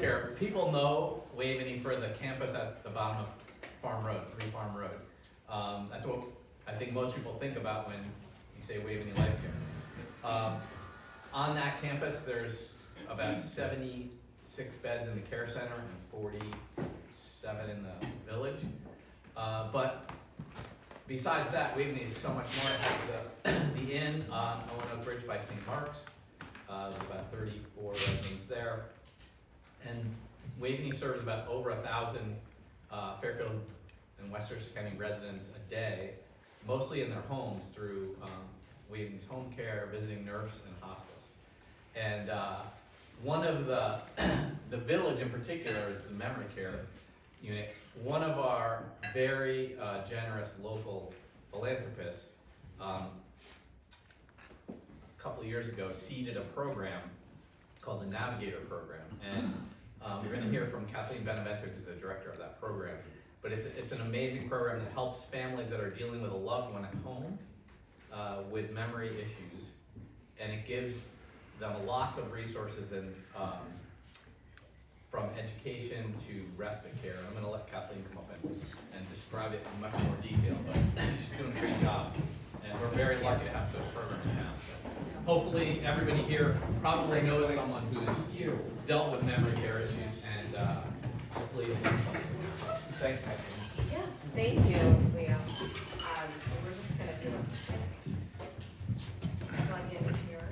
Here, people know Waveny for the campus at the bottom of Farm Road, 3 Farm Road. That's what I think most people think about when you say Waveny Life Care. On that campus, there's about 76 beds in the care center and 47 in the village. But besides that, Waveny is so much more. It has the inn on Owen Bridge by St. Mark's. There's about 34 residents there. And Waveny serves about over 1,000 Fairfield and Westchester County residents a day, mostly in their homes through Waveny's home care, visiting nurse, and hospice. And one of the village in particular is the memory care unit. One of our very generous local philanthropists, a couple of years ago, seeded a program called the Navigator program, and we're going to hear from Kathleen Benevento, who's the director of that program. But it's an amazing program that helps families that are dealing with a loved one at home with memory issues, and it gives them lots of resources and from education to respite care. I'm going to let Kathleen come up and describe it in much more detail, but she's doing a great job, and we're very lucky to have such a program in town. So hopefully everybody here probably knows someone who's dealt with memory care issues, and hopefully it'll learn something. Thanks, Kathleen. Yes, thank you, Leo. We're just going to do a quick plug in here.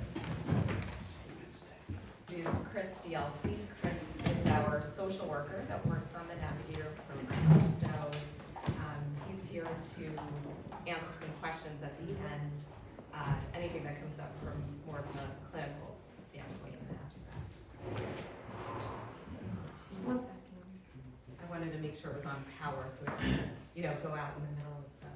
This is Chris DLC. Chris is our social worker that works on the Navigator program. So he's here to answer some questions at the end. Anything that comes up from more of a clinical standpoint in that. I wanted to make sure it was on power so it didn't, go out in the middle of the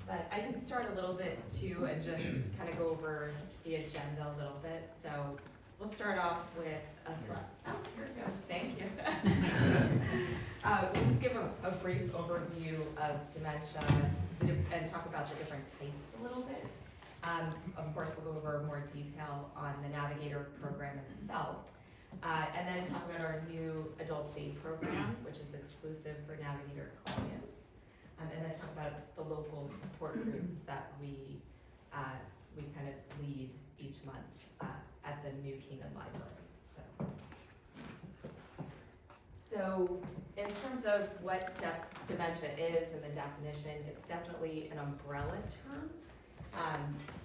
But I can start a little bit too and just kind of go over the agenda a little bit. So we'll start off with a slide. Oh, here it goes. Thank you. We'll just give a brief overview of dementia and talk about the different types a little bit. Of course, we'll go over more detail on the Navigator program itself. And then talk about our new adult day program, which is exclusive for Navigator clients. And then talk about the local support group that we kind of lead each month at the New Canaan Library. So in terms of what dementia is and the definition, it's definitely an umbrella term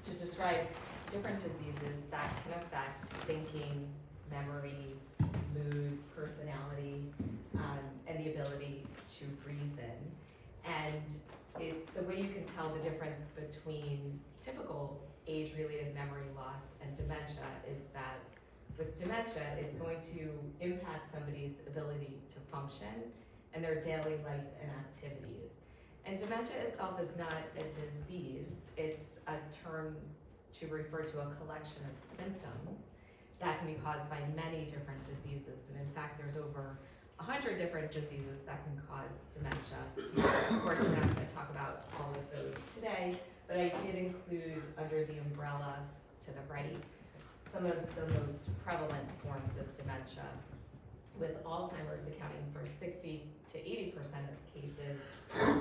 to describe different diseases that can affect thinking, memory, mood, personality, and the ability to reason. And the way you can tell the difference between typical age-related memory loss and dementia is that with dementia, it's going to impact somebody's ability to function and their daily life and activities. And dementia itself is not a disease, it's a term to refer to a collection of symptoms that can be caused by many different diseases. And in fact, there's over 100 different diseases that can cause dementia. Of course, we're not going to talk about all of those today, but I did include under the umbrella to the right some of the most prevalent forms of dementia, with Alzheimer's accounting for 60 to 80% of cases,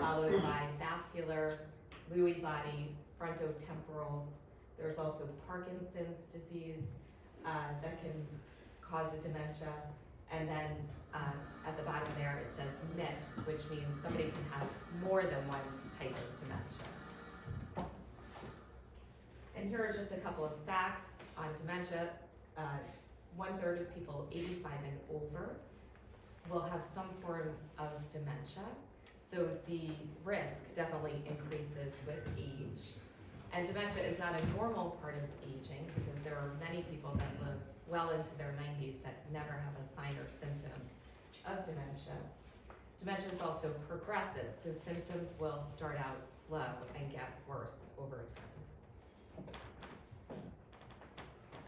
followed by vascular, Lewy body, frontotemporal. There's also Parkinson's disease that can cause a dementia. And then at the bottom there it says mixed, which means somebody can have more than one type of dementia. And here are just a couple of facts on dementia. 1/3 of people 85 and over will have some form of dementia. So the risk definitely increases with age. And dementia is not a normal part of aging because there are many people that live well into their 90s that never have a sign or symptom of dementia. Dementia is also progressive, so symptoms will start out slow and get worse over time.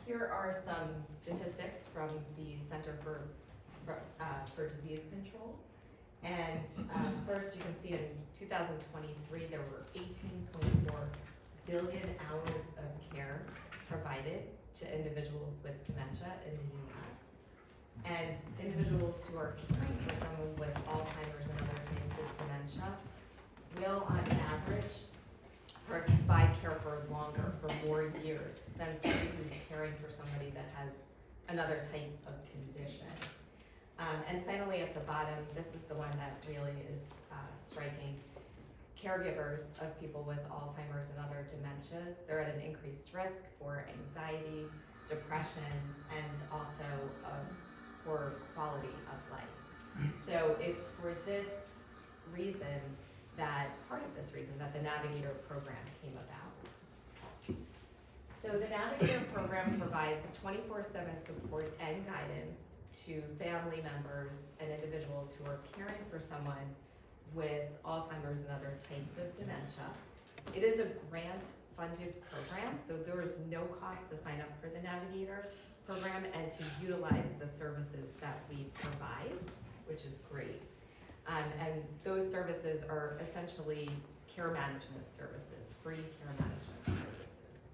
Here are some statistics from the Center for Disease Control. And first, you can see in 2023, there were 18.4 billion hours of care provided to individuals with dementia in the US. And individuals who are caring for someone with Alzheimer's and other types of dementia will, on average, provide care for longer, for more years, than somebody who's caring for somebody that has another type of condition. And finally, at the bottom, this is the one that really is striking. Caregivers of people with Alzheimer's and other dementias, they're at an increased risk for anxiety, depression, and also poor quality of life. So it's for this reason part of this reason that the Navigator program came about. So the Navigator program provides 24/7 support and guidance to family members and individuals who are caring for someone with Alzheimer's and other types of dementia. It is a grant-funded program, so there is no cost to sign up for the Navigator program and to utilize the services that we provide, which is great. And those services are essentially care management services, free care management services.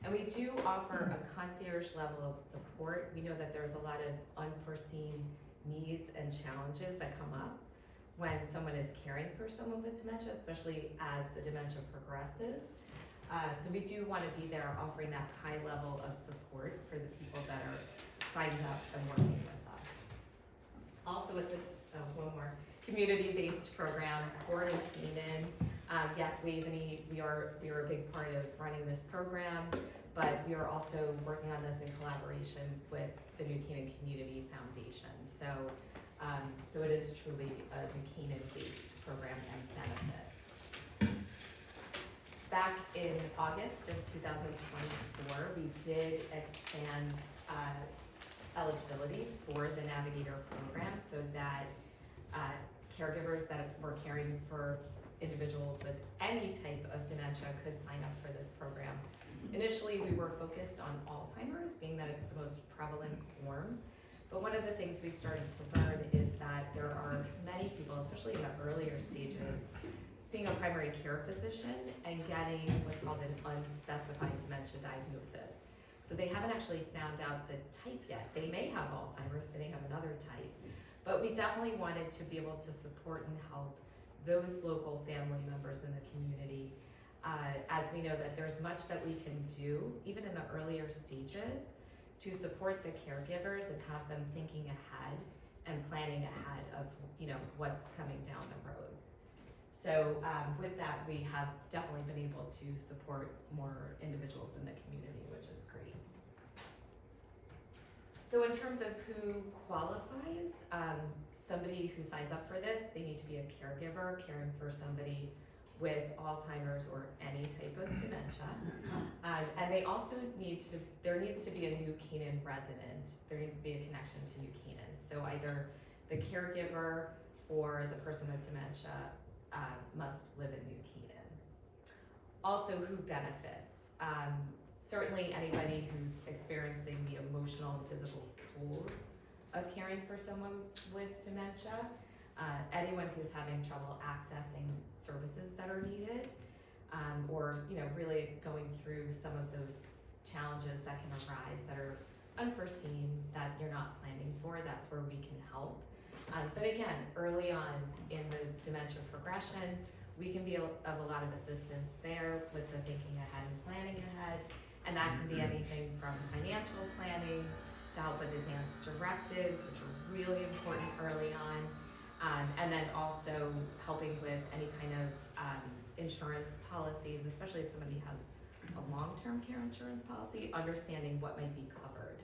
And we do offer a concierge level of support. We know that there's a lot of unforeseen needs and challenges that come up when someone is caring for someone with dementia, especially as the dementia progresses. So we do want to be there offering that high level of support for the people that are signed up and working with us. Also, it's one more community-based program, Board and Canaan. Yes, Waveny, we are a big part of running this program, but we are also working on this in collaboration with the New Canaan Community Foundation. So it is truly a New Canaan-based program and benefit. Back in August of 2024, we did expand eligibility for the Navigator program so that caregivers that were caring for individuals with any type of dementia could sign up for this program. Initially, we were focused on Alzheimer's, being that it's the most prevalent form. But one of the things we started to learn is that there are many people, especially in the earlier stages, seeing a primary care physician and getting what's called an unspecified dementia diagnosis. So they haven't actually found out the type yet. They may have Alzheimer's, they may have another type. But we definitely wanted to be able to support and help those local family members in the community, as we know that there's much that we can do, even in the earlier stages, to support the caregivers and have them thinking ahead and planning ahead of what's coming down the road. So with that, we have definitely been able to support more individuals in the community, which is great. So in terms of who qualifies, somebody who signs up for this, they need to be a caregiver caring for somebody with Alzheimer's or any type of dementia. And they also there needs to be a New Canaan resident. There needs to be a connection to New Canaan. So either the caregiver or the person with dementia must live in New Canaan. Also, who benefits? Certainly anybody who's experiencing the emotional and physical tools of caring for someone with dementia, anyone who's having trouble accessing services that are needed, or really going through some of those challenges that can arise that are unforeseen, that you're not planning for, that's where we can help. But again, early on in the dementia progression, we can be of a lot of assistance there with the thinking ahead and planning ahead. And that can be anything from financial planning to help with advanced directives, which are really important early on. And then also helping with any kind of insurance policies, especially if somebody has a long-term care insurance policy, understanding what might be covered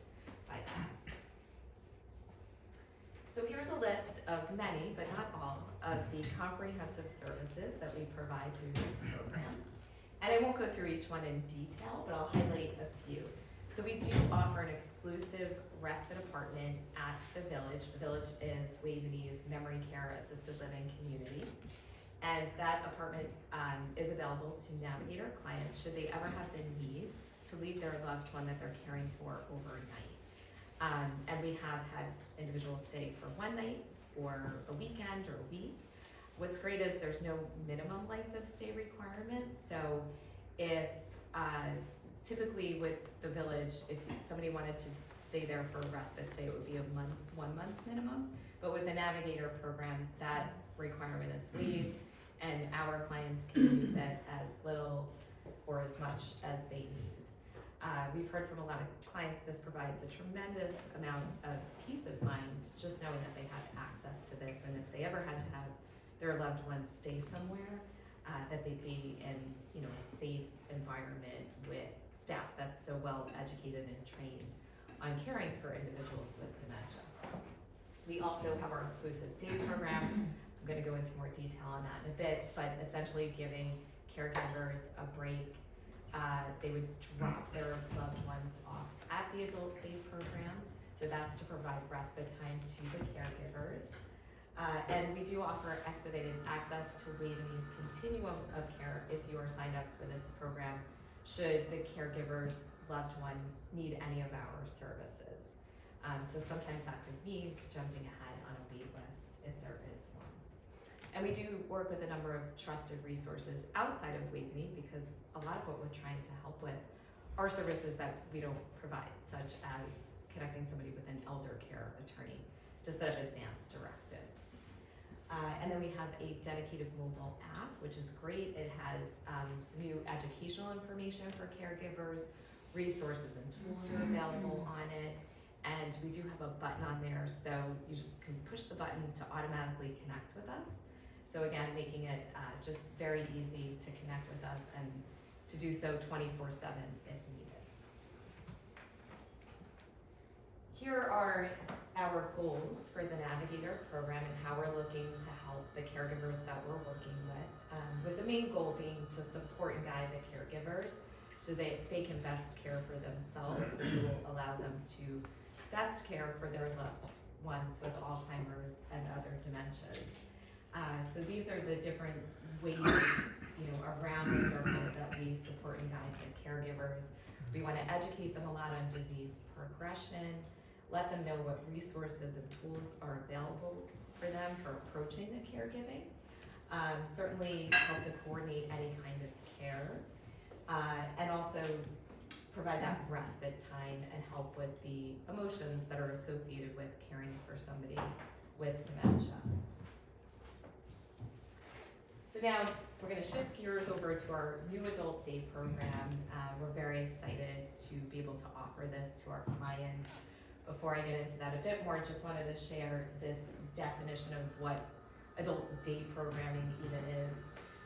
by that. So here's a list of many, but not all, of the comprehensive services that we provide through this program. And I won't go through each one in detail, but I'll highlight a few. So we do offer an exclusive respite apartment at the Village. The Village is Waveny's memory care assisted living community. And that apartment is available to Navigator clients should they ever have the need to leave their loved one that they're caring for overnight. And we have had individuals stay for one night, or a weekend or a week. What's great is there's no minimum length of stay requirement, so if, typically with the village, if somebody wanted to stay there for a respite stay, it would be a 1 month minimum. But with the Navigator program, that requirement is waived, and our clients can use it as little or as much as they need. We've heard from a lot of clients this provides a tremendous amount of peace of mind, just knowing that they have access to this, and if they ever had to have their loved ones stay somewhere, that they'd be in, a safe environment with staff that's so well educated and trained on caring for individuals with dementia. We also have our exclusive day program. I'm gonna go into more detail on that in a bit, but essentially giving caregivers a break. They would drop their loved ones off at the adult day program, so that's to provide respite time to the caregivers. And we do offer expedited access to Waveny's continuum of care if you are signed up for this program, should the caregiver's loved one need any of our services. So sometimes that could mean jumping ahead on a wait list if there is one. And we do work with a number of trusted resources outside of Waveny, because a lot of what we're trying to help with are services that we don't provide, such as connecting somebody with an elder care attorney to set advanced directives. And then we have a dedicated mobile app, which is great. It has some new educational information for caregivers, resources and tools are available on it. And we do have a button on there, so you just can push the button to automatically connect with us. So again, making it just very easy to connect with us and to do so 24/7 if needed. Here are our goals for the Navigator program and how we're looking to help the caregivers that we're working with the main goal being to support and guide the caregivers so that they can best care for themselves, which will allow them to best care for their loved ones with Alzheimer's and other dementias. So these are the different ways, around the circle that we support and guide the caregivers. We want to educate them a lot on disease progression, let them know what resources and tools are available for them for approaching the caregiving. Certainly help to coordinate any kind of care, and also provide that respite time and help with the emotions that are associated with caring for somebody with dementia. So now we're going to shift gears over to our new adult day program. We're very excited to be able to offer this to our clients. Before I get into that a bit more, just wanted to share this definition of what adult day programming even is.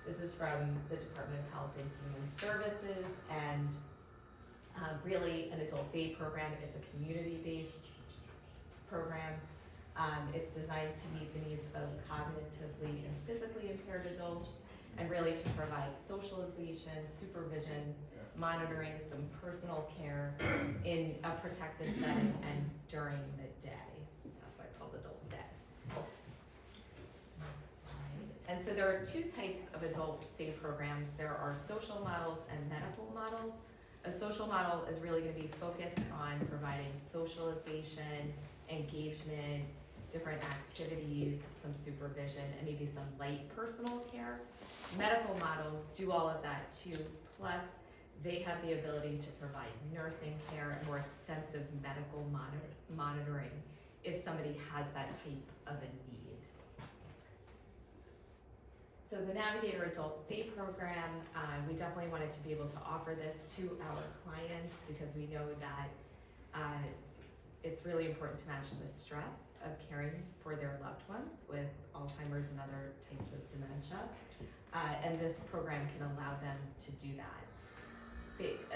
This is from the Department of Health and Human Services, and really an adult day program, it's a community-based program. It's designed to meet the needs of cognitively and physically impaired adults, and really to provide socialization, supervision, monitoring, some personal care in a protected setting and during the day. That's why it's called adult day. And so there are two types of adult day programs. There are social models and medical models. A social model is really going to be focused on providing socialization, engagement, different activities, some supervision, and maybe some light personal care. Medical models do all of that too, plus they have the ability to provide nursing care and more extensive medical monitoring if somebody has that type of a need. So the Navigator Adult Day Program, we definitely wanted to be able to offer this to our clients because we know that it's really important to manage the stress of caring for their loved ones with Alzheimer's and other types of dementia. And this program can allow them to do that.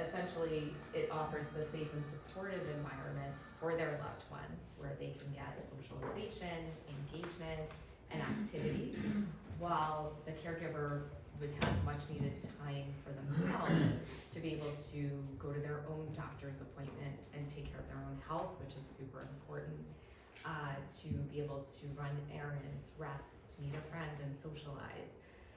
Essentially, it offers the safe and supportive environment for their loved ones where they can get socialization, engagement, and activity, while the caregiver would have much needed time for themselves to be able to go to their own doctor's appointment and take care of their own health, which is super important, to be able to run errands, rest, meet a friend, and socialize.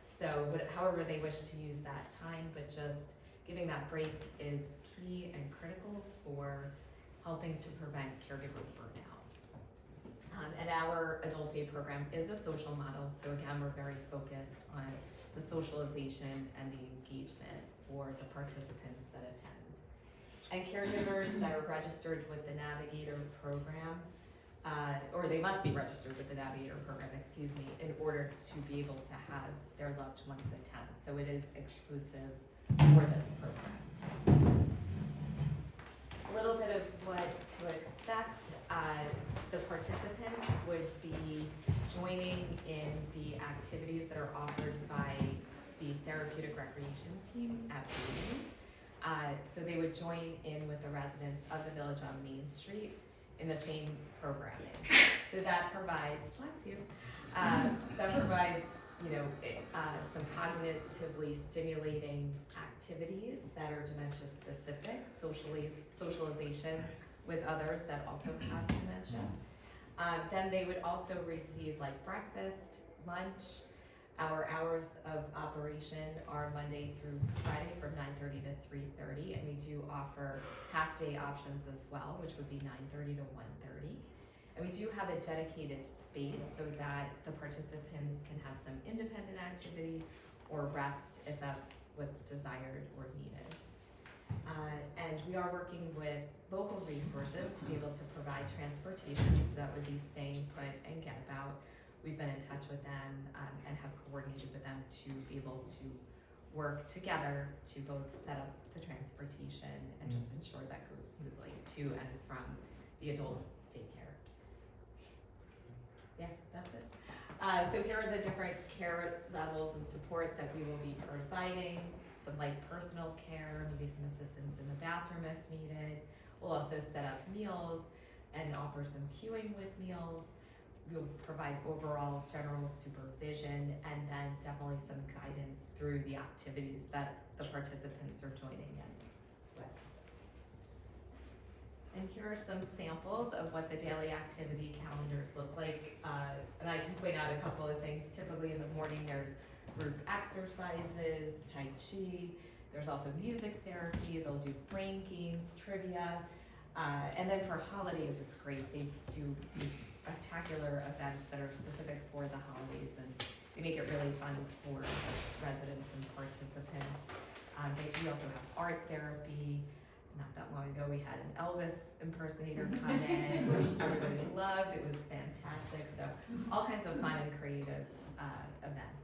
So however they wish to use that time, but just giving that break is key and critical for helping to prevent caregiver burnout. And our adult day program is a social model, so again, we're very focused on the socialization and the engagement for the participants that attend. And caregivers that are registered with the Navigator program, or they must be registered with the Navigator program, excuse me, in order to be able to have their loved ones attend. So it is exclusive for this program. A little bit of what to expect. The participants would be joining in the activities that are offered by the therapeutic recreation team at Waveny. So they would join in with the residents of the village on Main Street in the same programming. So that provides, bless you, that provides, some cognitively stimulating activities that are dementia specific, socialization with others that also have dementia. Then they would also receive like breakfast, lunch. Our hours of operation are Monday through Friday from 9:30 to 3:30, and we do offer half-day options as well, which would be 9:30 to 1:30. And we do have a dedicated space so that the participants can have some independent activity or rest if that's what's desired or needed. And we are working with local resources to be able to provide transportation, so that would be staying put and get about. We've been in touch with them and have coordinated with them to be able to work together to both set up the transportation and just ensure that goes smoothly to and from the adult daycare. Yeah, that's it. So here are the different care levels and support that we will be providing. Some light personal care, maybe some assistance in the bathroom if needed. We'll also set up meals and offer some queuing with meals. We'll provide overall general supervision and then definitely some guidance through the activities that the participants are joining in with. And here are some samples of what the daily activity calendars look like. And I can point out a couple of things. Typically in the morning there's group exercises, Tai Chi. There's also music therapy. They'll do brain games, trivia. And then for holidays, it's great. They do these spectacular events that are specific for the holidays, and they make it really fun for residents and participants. We also have art therapy. Not that long ago, we had an Elvis impersonator come in, which everybody loved. It was fantastic. So all kinds of fun and creative events.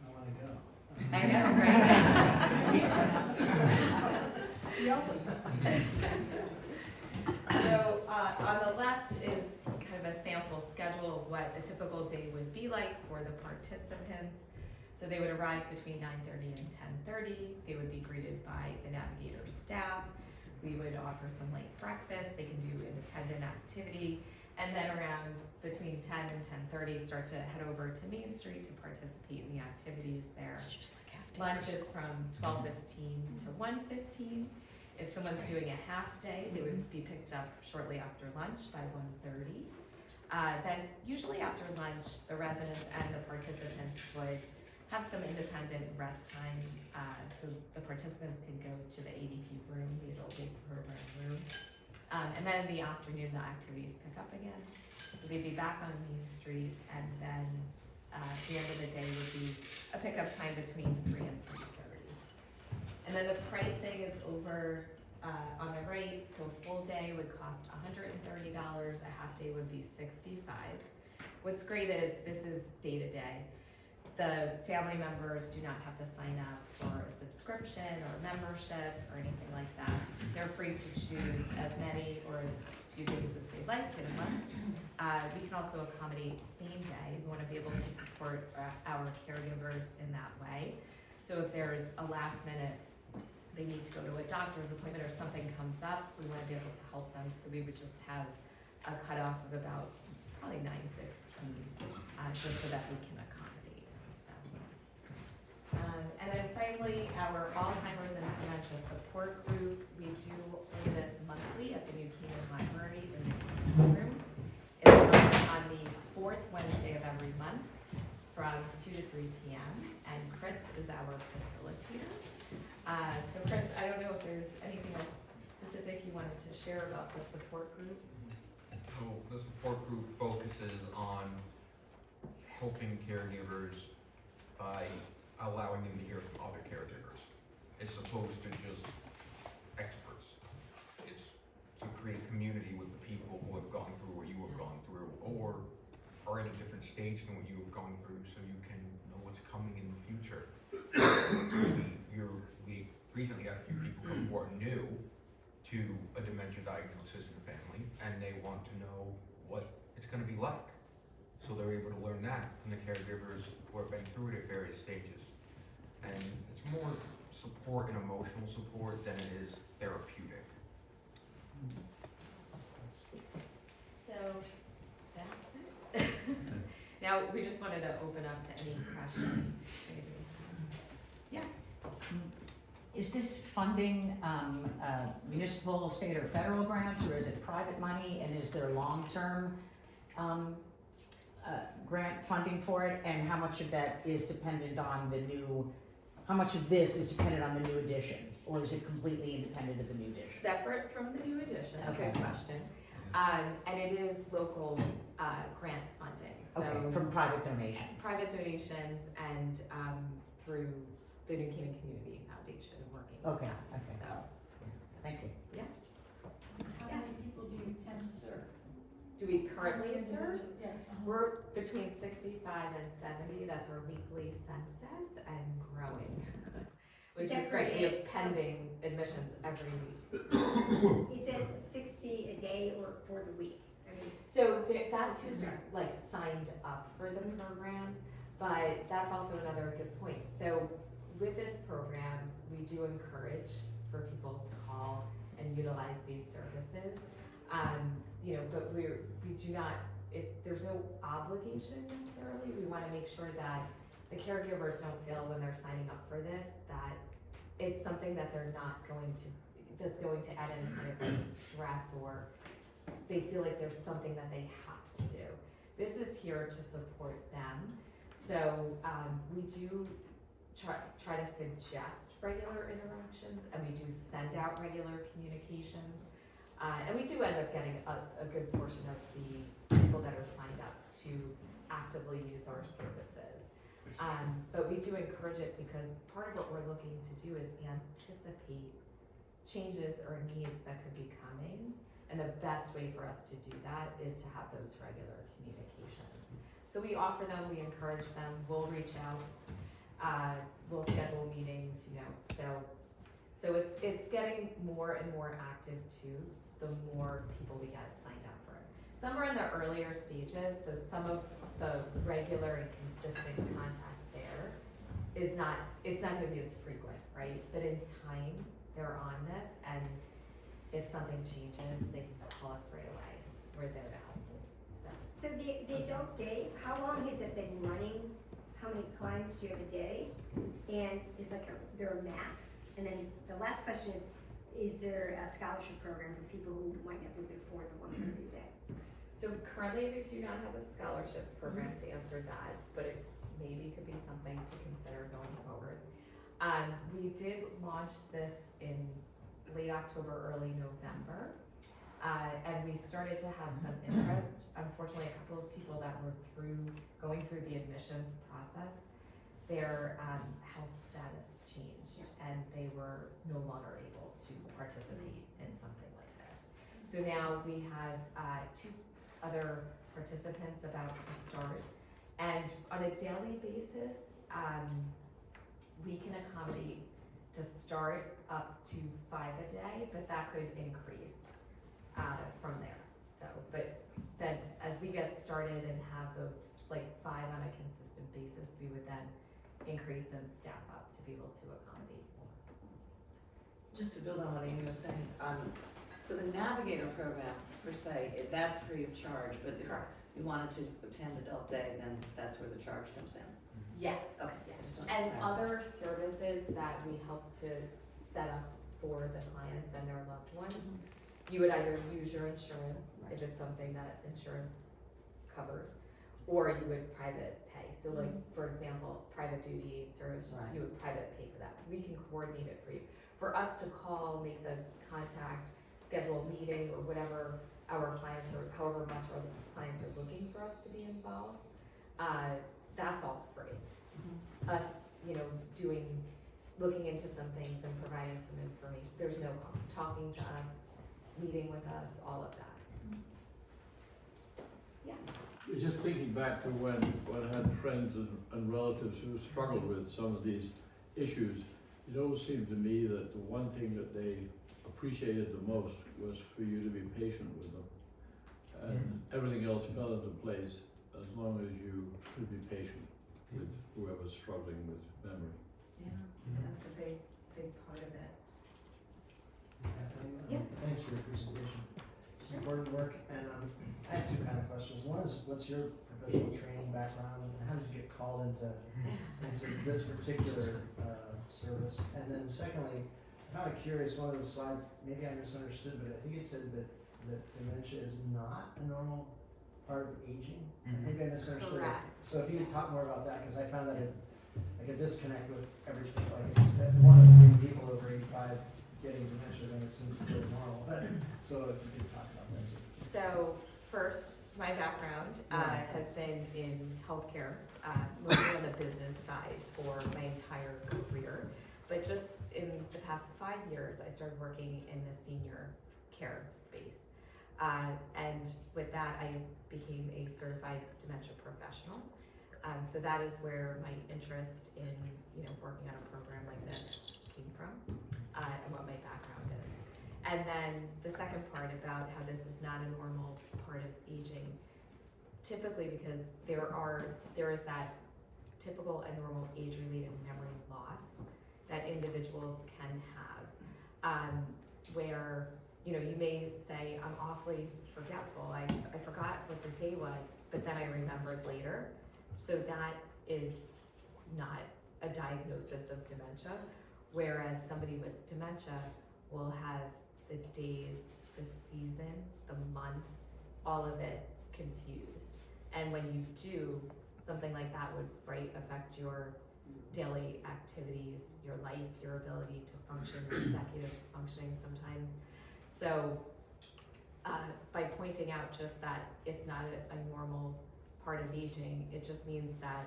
I want to go. I know, right? So on the left is kind of a sample schedule of what a typical day would be like for the participants. So they would arrive between 9:30 and 10:30. They would be greeted by the Navigator staff. We would offer some late breakfast. They can do independent activity. And then around between 10 and 10:30, start to head over to Main Street to participate in the activities there. It's just like half day. Lunch is from 12:15 to 1:15. If someone's doing a half day, they would be picked up shortly after lunch by 1:30. Then usually after lunch, the residents and the participants would have some independent rest time, so the participants can go to the ADP room, the adult day program room. And then in the afternoon, the activities pick up again. So they'd be back on Main Street, and then the end of the day would be a pickup time between 3 and 3:30. And then the pricing is over on the right. So a full day would cost $130, a half day would be $65. What's great is this is day to day. The family members do not have to sign up for a subscription or membership or anything like that. They're free to choose as many or as few days as they like in a month. We can also accommodate same day. We want to be able to support our caregivers in that way. So if there's a last minute, they need to go to a doctor's appointment or something comes up, we want to be able to help them. So we would just have a cutoff of about probably 9:15, just so that we can accommodate. And then finally, our Alzheimer's and Dementia Support Group. We do hold this monthly at the New Canaan Library in the tea room. It's on the fourth Wednesday of every month from 2 to 3 p.m. And Chris is our facilitator. So Chris, I don't know if there's anything else specific you wanted to share about the support group? So the support group focuses on helping caregivers by allowing them to hear from other caregivers, as opposed to just experts. It's to create community with the people who have gone through what you have gone through, or are in a different stage than what you have gone through, so you can know what's coming in the future. We recently had a few people who are new to a dementia diagnosis in the family, and they want to know what it's going to be like. So they're able to learn that from the caregivers who have been through it at various stages. And it's more support and emotional support than it is therapeutic. So, that's it. Now, we just wanted to open up to any questions. Maybe. Yes? Is this funding municipal, state, or federal grants, or is it private money, and is there long-term grant funding for it, and how much of that is dependent on the new, how much of this is dependent on the new edition, or is it completely independent of the new edition? Separate from the new edition, Okay. good question. And it is local grant funding, so. Okay, from private donations. Private donations and through the New Canaan Community Foundation working with Okay, them, okay. so. Thank you. How many people do you intend to serve? Do we currently serve? Yes. We're between 65 and 70, that's our weekly census, and growing. Which Is is that great, per we day? have pending admissions every week. Is it 60 a day or for the week? I mean, So that's who's like signed up for the program, but that's also another good point. So with this program, we do encourage for people to call and utilize these services. But we do not, there's no obligation necessarily. We wanna make sure that the caregivers don't feel when they're signing up for this, that it's something that they're not going to, that's going to add any kind of like stress, or they feel like there's something that they have to do. This is here to support them. So we do try to suggest regular interactions, and we do send out regular communications. And we do end up getting a good portion of the people that are signed up to actively use our services. But we do encourage it because part of what we're looking to do is anticipate changes or needs that could be coming. And the best way for us to do that is to have those regular communications. So we offer them, we encourage them, we'll reach out, we'll schedule meetings, so it's getting more and more active too, the more people we get signed up for it. Some are in the earlier stages, so some of the regular and consistent contact there it's not gonna be as frequent, right? But in time, they're on this, and if something changes, they can call us right away. We're there to help. So the adult day, how long has it been running? How many clients do you have a day? And is there a max? And then the last question is there a scholarship program for people who might not be able to afford the 100 a day? So currently, we do not have a scholarship program to answer that, but it maybe could be something to consider going forward. We did launch this in late October, early November, and we started to have some interest. Unfortunately, a couple of people that were going through the admissions process, their health status changed, and they were no longer able to participate in something like this. So now we have 2 other participants about to start, and on a daily basis, we can accommodate to start up to 5 a day, but that could increase from there. So, but then as we get started and have those like 5 on a consistent basis, we would then increase and staff up to be able to accommodate more. Just to build on what Amy was saying, so the Navigator program per se, that's free of charge, but if Correct. you wanted to attend adult day, then that's where the charge comes in. Yes. Okay. Yes. Just wanted to And clarify. other services that we help to set up for the clients and their loved ones, you would either use your insurance, if it's something that insurance covers, or you would private pay. So like, for example, private duty aid service, Right. you would private pay for that. We can coordinate it for you. For us to call, make the contact, schedule a meeting or whatever our clients or however much our clients are looking for us to be involved, that's all free. Us, looking into some things and providing some information, there's no cost, talking to us, meeting with us, all of that. Just thinking back to when I had friends and relatives who struggled with some of these issues, it always seemed to me that the one thing that they appreciated the most was for you to be patient with them. And everything else fell into place as long as you could be patient with whoever's struggling with memory. Yeah, that's a big, big part of it. Kathleen, Yeah. thanks for your presentation. It's important work, and I have two kind of questions. One is, what's your professional training background, and how did you get called into this particular service? And then secondly, I'm kind of curious, one of the slides, maybe I misunderstood, but I think it said that dementia is not a normal part of aging. Maybe I misunderstood. Correct. So if you could talk more about that, because I found that like a disconnect with everything, like if it's one of 3 people over 85 getting dementia, then it seems really normal. So if you could talk about that too. So first, my background has been in healthcare, mostly on the business side for my entire career. But just in the past 5 years, I started working in the senior care space. And with that, I became a certified dementia professional. So that is where my interest in, working on a program like this came from, and what my background is. And then the second part about how this is not a normal part of aging, typically because there is that typical and normal age-related memory loss that individuals can have, where you may say, I'm awfully forgetful, I forgot what the day was, but then I remembered later. So that is not a diagnosis of dementia, whereas somebody with dementia will have the days, the season, the month, all of it confused. And when you do, something like that would affect your daily activities, your life, your ability to function, executive functioning sometimes. So by pointing out just that it's not a normal part of aging, it just means that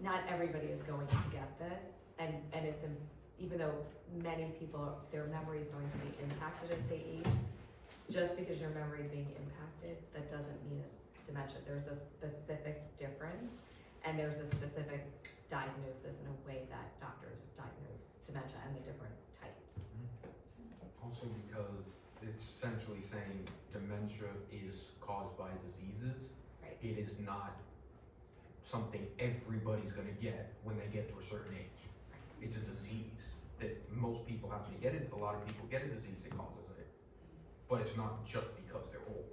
not everybody is going to get this, and it's even though many people, their memory is going to be impacted as they age, just because your memory is being impacted, that doesn't mean it's dementia. There's a specific difference, and there's a specific diagnosis and a way that doctors diagnose dementia and the different types. Also because it's essentially saying dementia is caused by diseases. Right. It is not something everybody's gonna get when they get to a certain age. It's a disease that most people happen to get it. A lot of people get a disease that causes it, but it's not just because they're old.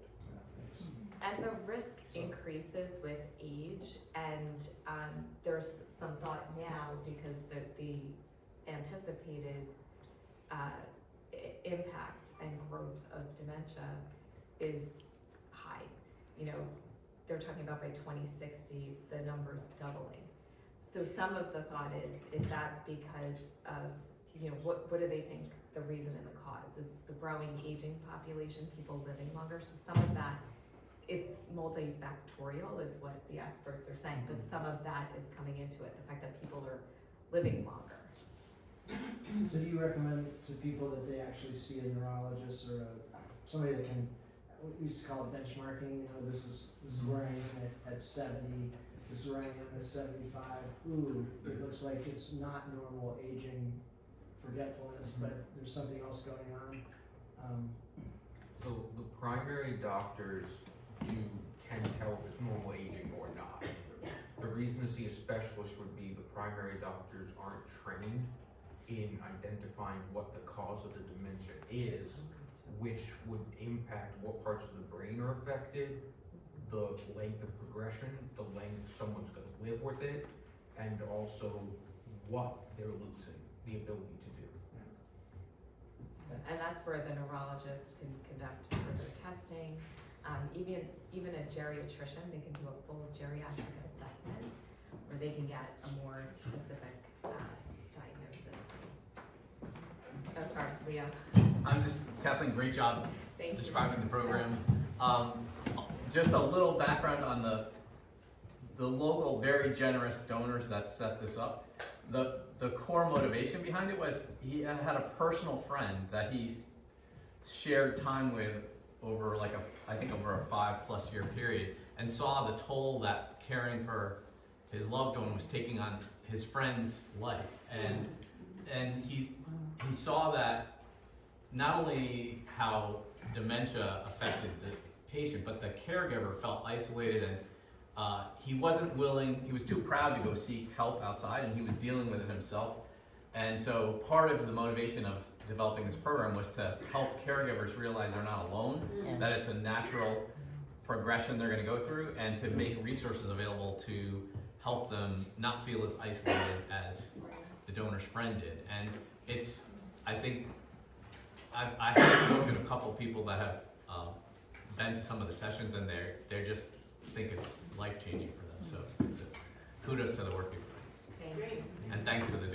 And the risk increases with age, and there's some thought now because the anticipated impact and growth of dementia is high. They're talking about by 2060, the numbers doubling. So some of the thought is that because of, what do they think the reason and the cause is? The growing aging population, people living longer. So some of that, it's multifactorial is what the experts are saying, but some of that is coming into it, the fact that people are living longer. So do you recommend to people that they actually see a neurologist or somebody that can, we used to call it benchmarking, this is where I am at 70, this is where I am at 75, ooh, it looks like it's not normal aging forgetfulness, but there's something else going on. So the primary doctors can tell if it's normal aging or not. The reason to see a specialist would be the primary doctors aren't trained in identifying what the cause of the dementia is, which would impact what parts of the brain are affected, the length of progression, the length someone's going to live with it, and also what they're losing the ability to do. And that's where the neurologist can conduct further testing. Even a geriatrician, they can do a full geriatric assessment where they can get a more specific diagnosis. Oh, sorry, Leo. Kathleen, great job Thank you. describing the program. Just a little background on the local, very generous donors that set this up. The core motivation behind it was he had a personal friend that he shared time with over like I think over a 5+ year period, and saw the toll that caring for his loved one was taking on his friend's life, and he saw that not only how dementia affected the patient, but the caregiver felt isolated, and he wasn't willing, he was too proud to go seek help outside, and he was dealing with it himself. And so part of the motivation of developing this program was to help caregivers realize they're not alone, that it's a natural progression they're gonna go through, and to make resources available to help them not feel as isolated as the donor's friend did. And it's, I think, I have spoken to a couple people that have been to some of the sessions, and they just think it's life-changing for them. So it's kudos to the work you're doing. Thank you. And thanks for the